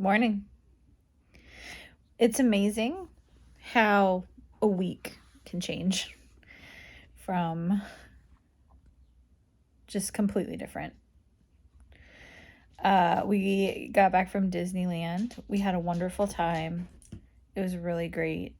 Morning. It's amazing how a week can change from just completely different. We got back from Disneyland. We had a wonderful time. It was really great.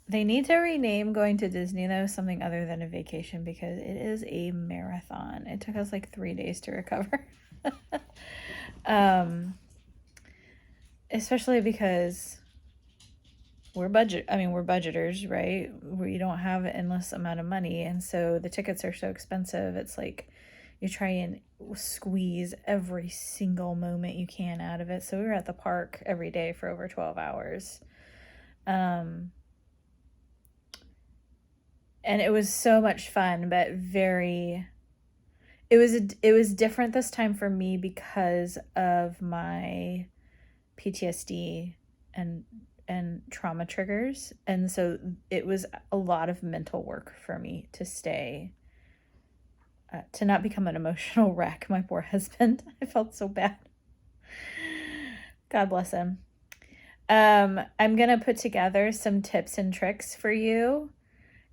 They need to rename going to Disney, though, something other than a vacation because it is a marathon. It took us like 3 days to recover. Especially because we're budgeters, right? We don't have an endless amount of money, and so the tickets are so expensive. It's like you try and squeeze every single moment you can out of it. So we were at the park every day for over 12 hours. And it was so much fun, but it was different this time for me because of my PTSD and trauma triggers. And so it was a lot of mental work for me to stay, to not become an emotional wreck. My poor husband. I felt so bad. God bless him. I'm going to put together some tips and tricks for you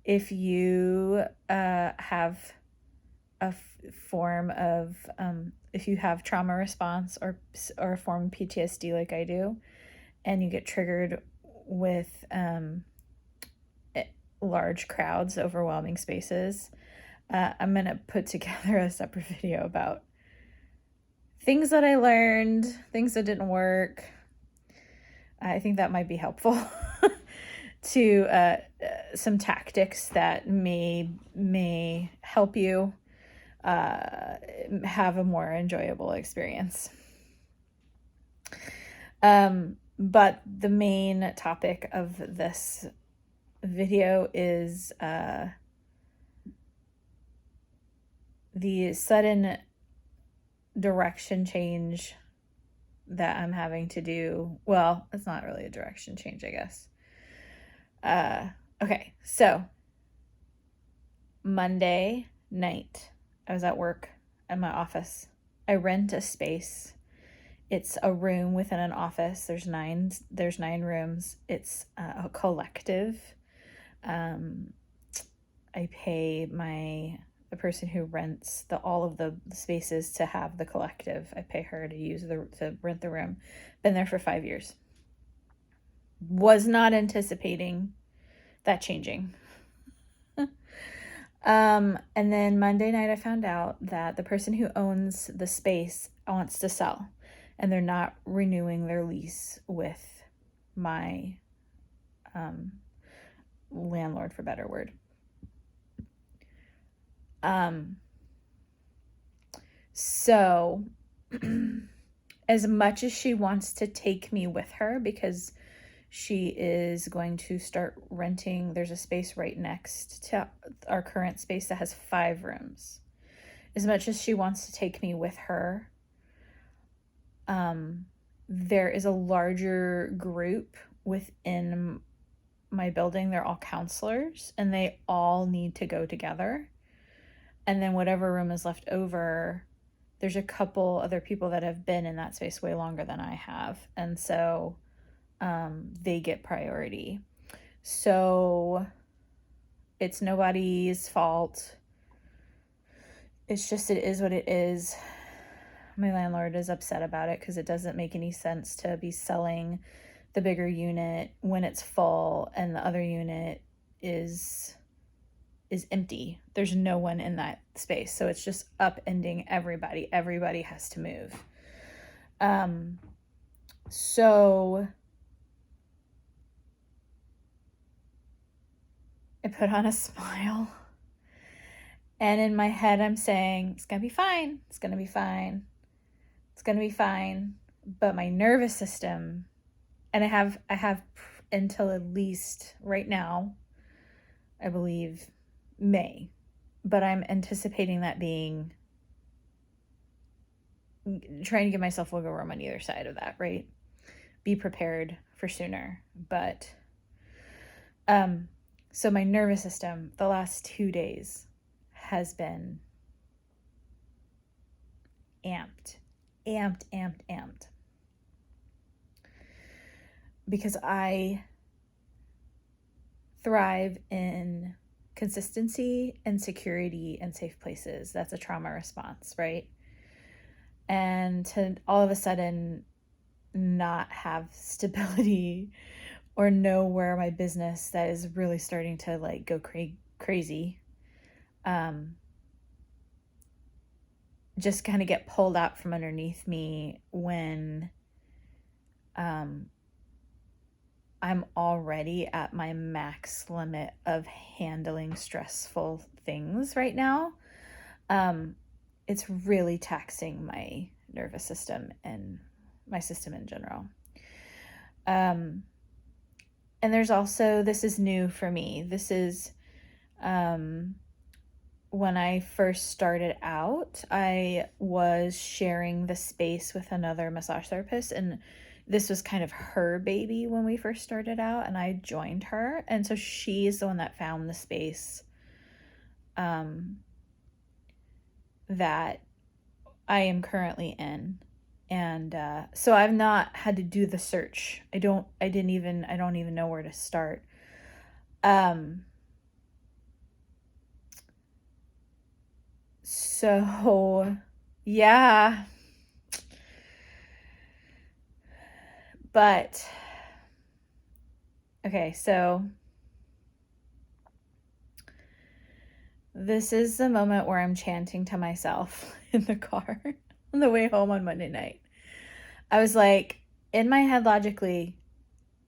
if you have a form of, if you have trauma response or a form of PTSD like I do, and you get triggered with large crowds, overwhelming spaces. I'm going to put together a separate video about things that I learned, things that didn't work. I think that might be helpful to some tactics that may help you have a more enjoyable experience. But the main topic of this video is the sudden direction change that I'm having to do. Well, it's not really a direction change, I guess. Okay, so Monday night, I was at work in my office. I rent a space. It's a room within an office. There's nine rooms. It's a collective. I pay the person who rents all of the spaces to have the collective. I pay her to rent the room. Been there for 5 years. Was not anticipating that changing. And then Monday night I found out that the person who owns the space wants to sell, and they're not renewing their lease with my landlord, for better word. So as much as she wants to take me with her because she is going to start renting, there's a space right next to our current space that has 5 rooms. As much as she wants to take me with her, there is a larger group within my building. They're all counselors, and they all need to go together. And then whatever room is left over, there's a couple other people that have been in that space way longer than I have. And so they get priority. So it's nobody's fault. It's just, it is what it is. My landlord is upset about it because it doesn't make any sense to be selling the bigger unit when it's full and the other unit is empty. There's no one in that space. So it's just upending everybody. Everybody has to move. So I put on a smile, and in my head I'm saying, it's gonna be fine. It's gonna be fine. It's gonna be fine. But my nervous system, and I have until at least right now, I believe, May, but I'm anticipating that being, trying to give myself wiggle room on either side of that, right? Be prepared for sooner. But so my nervous system the last 2 days has been amped. amped. Because I thrive in consistency and security and safe places. That's a trauma response, right? And to all of a sudden not have stability or know where my business that is really starting to like go crazy, just kind of get pulled out from underneath me when I'm already at my max limit of handling stressful things right now. It's really taxing my nervous system and my system in general. And there's also, this is new for me. This is when I first started out, I was sharing the space with another massage therapist, and this was kind of her baby when we first started out, and I joined her. And so she's the one that found the space that I am currently in. And so I've not had to do the search. I don't even know where to start. So yeah. But okay, so this is the moment where I'm chanting to myself in the car on the way home on Monday night. I was like, in my head, logically,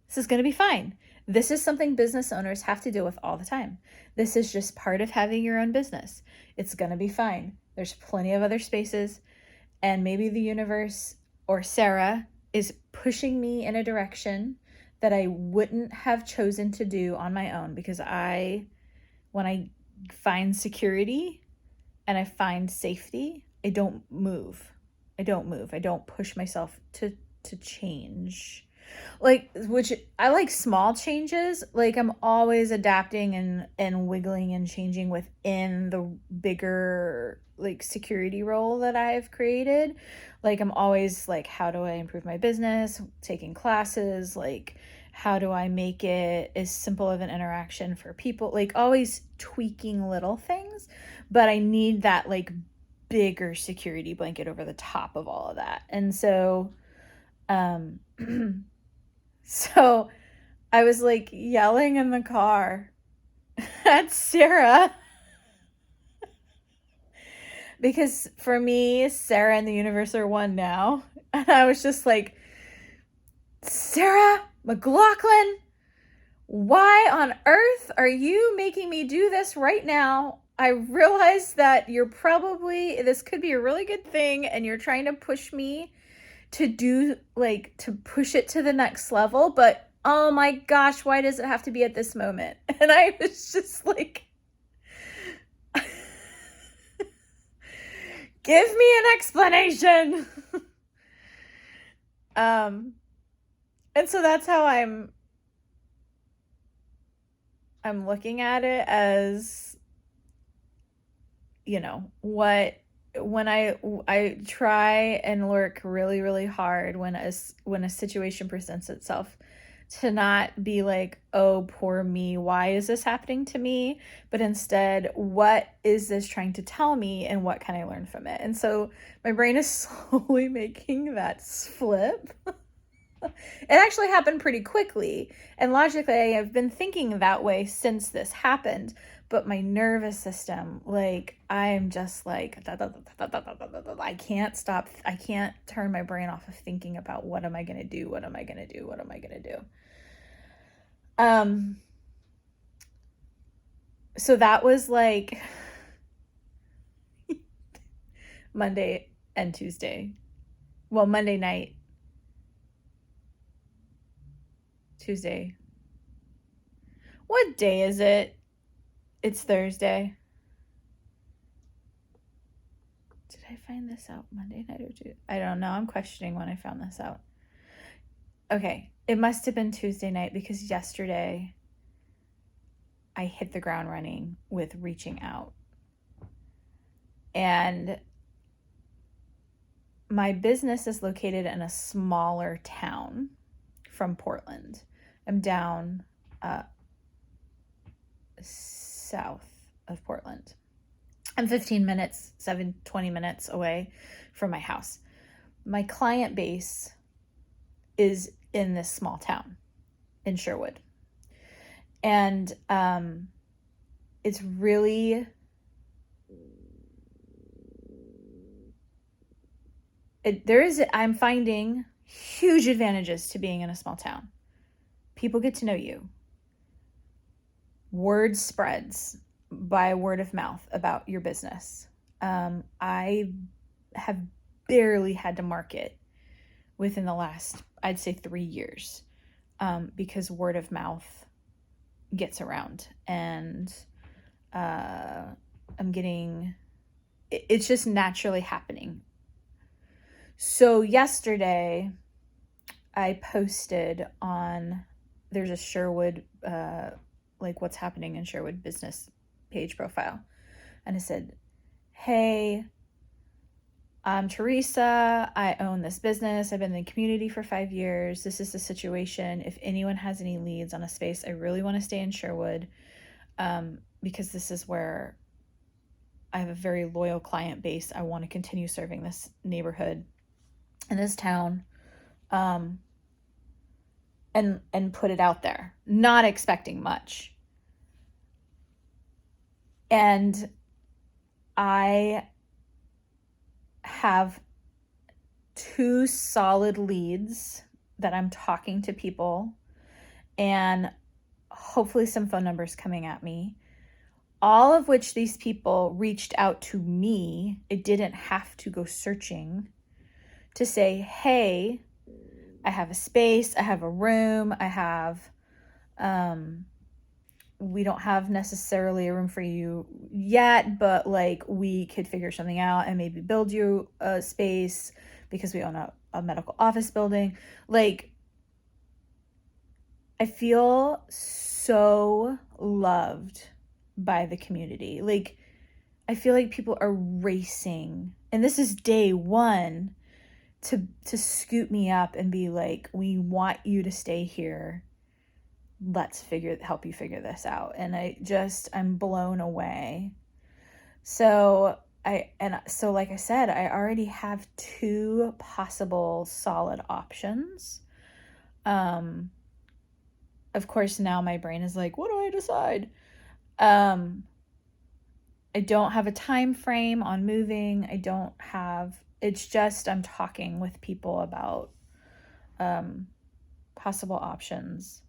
this is going to be fine. This is something business owners have to deal with all the time. This is just part of having your own business. It's going to be fine. There's plenty of other spaces, and maybe the universe or Sarah is pushing me in a direction that I wouldn't have chosen to do on my own, because when I find security and I find safety, I don't move. I don't push myself to change. Like, which I like small changes. Like, I'm always adapting and wiggling and changing within the bigger like security role that I've created. Like, I'm always like, how do I improve my business? Taking classes, like, how do I make it as simple of an interaction for people? Like, always tweaking little things, but I need that like bigger security blanket over the top of all of that. And so so I was like yelling in the car at Sarah, because for me, Sarah and the universe are one now. And I was just like, Sarah McLaughlin, why on earth are you making me do this right now? I realize that this could be a really good thing, and you're trying to push me to push it to the next level, but oh my gosh, why does it have to be at this moment? And I was just like, give me an explanation. And so that's how I'm looking at it, as, you know, when I try and work really, really hard when a situation presents itself, to not be like, oh, poor me, why is this happening to me? But instead, what is this trying to tell me, and what can I learn from it? And so my brain is slowly making that flip. It actually happened pretty quickly, and logically I have been thinking that way since this happened, but my nervous system, like, I'm just like, I can't stop. I can't turn my brain off of thinking about what am I going to do? What am I going to do? What am I going to do? So that was like Monday and Tuesday. Well, Monday night, Tuesday. What day is it? It's Thursday. Did I find this out Monday night or Tuesday? I don't know. I'm questioning when I found this out. Okay, it must have been Tuesday night, because yesterday I hit the ground running with reaching out. And my business is located in a smaller town from Portland. I'm down south of Portland. I'm 15 minutes, 20 minutes away from my house. My client base is in this small town in Sherwood. And it's really, I'm finding huge advantages to being in a small town. People get to know you. Word spreads by word of mouth about your business. I have barely had to market within the last, I'd say 3 years, because word of mouth gets around, and it's just naturally happening. So yesterday I posted there's a Sherwood, like what's happening in Sherwood business page profile. And I said, hey, I'm Teresa. I own this business. I've been in the community for 5 years. This is the situation. If anyone has any leads on a space, I really want to stay in Sherwood, because this is where I have a very loyal client base. I want to continue serving this neighborhood in this town, and put it out there, not expecting much. And I have 2 solid leads that I'm talking to people, and hopefully some phone numbers coming at me, all of which these people reached out to me. It didn't have to go searching, to say, hey, I have a space, I have a room, I have, we don't have necessarily a room for you yet, but like we could figure something out and maybe build you a space because we own a medical office building. Like, I feel so loved by the community. Like, I feel like people are racing, and this is day 1, to scoop me up and be like, we want you to stay here. Let's help you figure this out. And I'm blown away. So like I said, I already have 2 possible solid options. Of course, now my brain is like, what do I decide? I don't have a time frame on moving. It's just, I'm talking with people about possible options.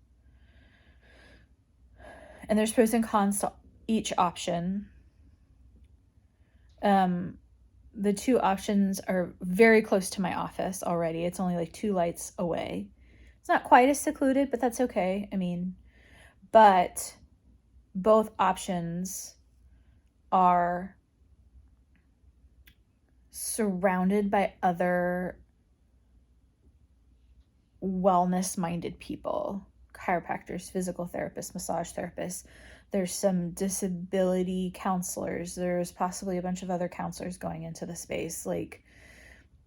And there's pros and cons to each option. The 2 options are very close to my office already. It's only like 2 lights away. It's not quite as secluded, but that's okay. But both options are surrounded by other wellness-minded people. Chiropractors, physical therapists, massage therapists. There's some disability counselors. There's possibly a bunch of other counselors going into the space. Like,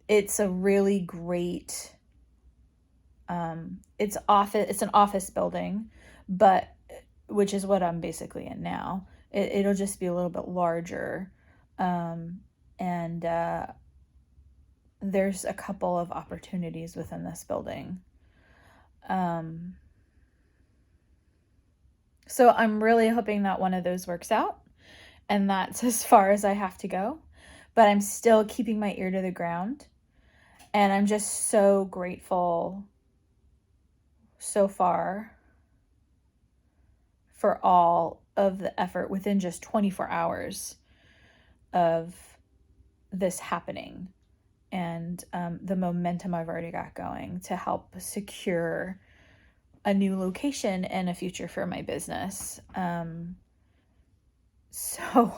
it's a really great, it's an office building, but which is what I'm basically in now. It'll just be a little bit larger. And there's a couple of opportunities within this building. So I'm really hoping that one of those works out, and that's as far as I have to go. But I'm still keeping my ear to the ground, and I'm just so grateful so far for all of the effort within just 24 hours of this happening, and the momentum I've already got going to help secure a new location and a future for my business. So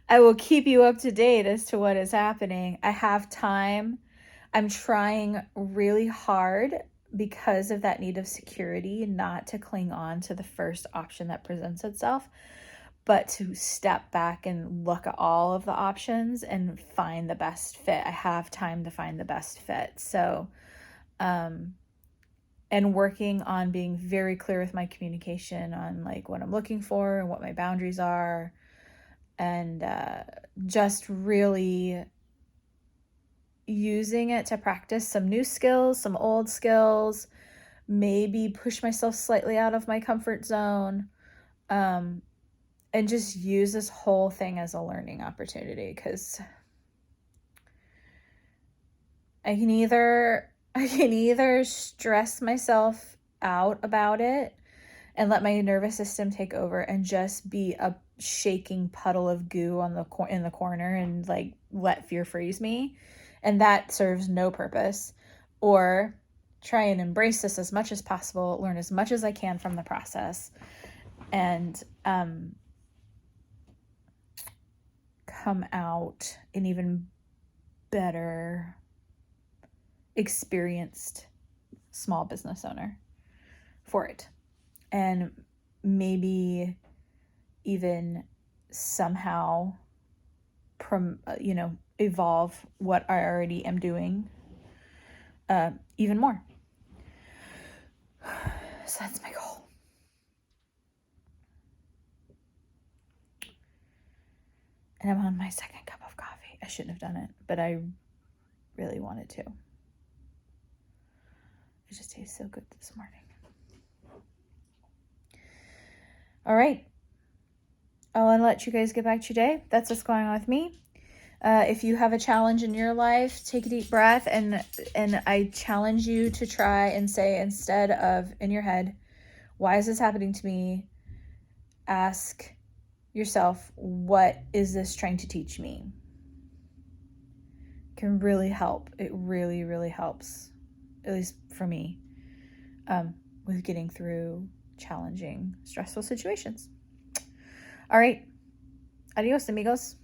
I will keep you up to date as to what is happening. I have time. I'm trying really hard, because of that need of security, not to cling on to the first option that presents itself. but to step back and look at all of the options and find the best fit. I have time to find the best fit. So, and working on being very clear with my communication on like what I'm looking for and what my boundaries are, and just really using it to practice some new skills, some old skills, maybe push myself slightly out of my comfort zone, and just use this whole thing as a learning opportunity, because I can either stress myself out about it and let my nervous system take over and just be a shaking puddle of goo in the corner and like let fear freeze me, and that serves no purpose, or try and embrace this as much as possible, learn as much as I can from the process, and come out an even better experienced small business owner for it, and maybe even somehow evolve what I already am doing even more. So that's my goal. And I'm on my second cup of coffee. I shouldn't have done it, but I really wanted to. It just tastes so good this morning. All right. I'll let you guys get back to your day. That's what's going on with me. If you have a challenge in your life, take a deep breath, and I challenge you to try and say, instead of in your head, why is this happening to me? Ask yourself, what is this trying to teach me? It can really help. It really, really helps, at least for me, with getting through challenging, stressful situations. All right. Adios, amigos.